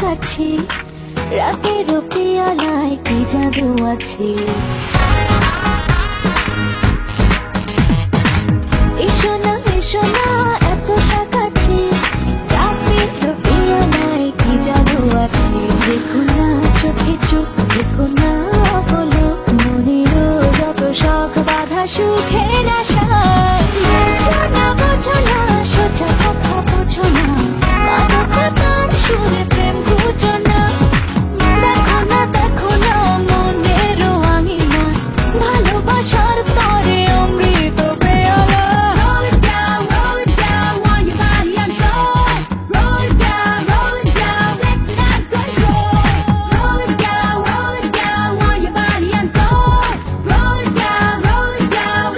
কাছে রাতের পেয়ালায় কি জাদু আছে। এসো না এতটা কাছে রাতের পেয়ালায় কি জাদু আছে। দেখো না চোখে চোখ দেখো না বলো মনেরও যত শখ বাধা সুখের আশায়। বোঝো না সোজা কথা বোঝো না মাদকতার সুরে প্রেম খুঁজো না। দেখো না মনেরও আঙিনা ভালোবাসার তরে অমৃত পেয়ালা। Roll it down, want your body on top. Roll it down, let's not control. Roll it down, want your body on top. Roll it down,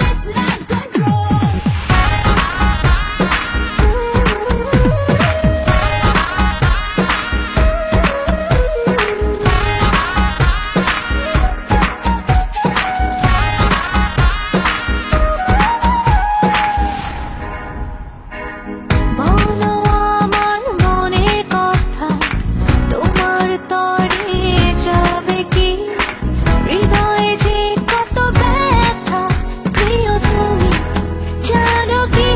let's not control. বলো আমার মনের কথা তোমার তরে যাবে কি। হৃদয়ে যে কত ব্যথা প্রিয় তুমি জানো কি।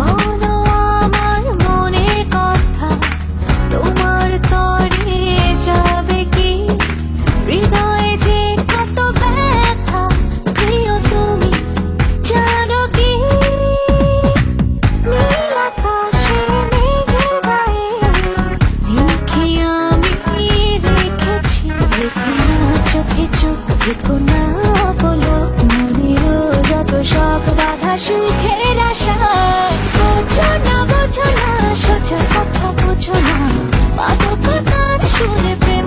বলো আমার মনের কথা তোমার তরে যাবে কি। হৃদয়ে যে কত ব্যথা প্রিয় তুমি জানো কি। নীল আকাশে মেঘের গায়ে লিখে আমি রেখেছি। দেখো না চোখে চোখ দেখো না বলো মনেরও যত শখ বাধা সুখের আশায়। বোঝো না সোজা কথা বোঝো না মাদকতার সুরে প্রেম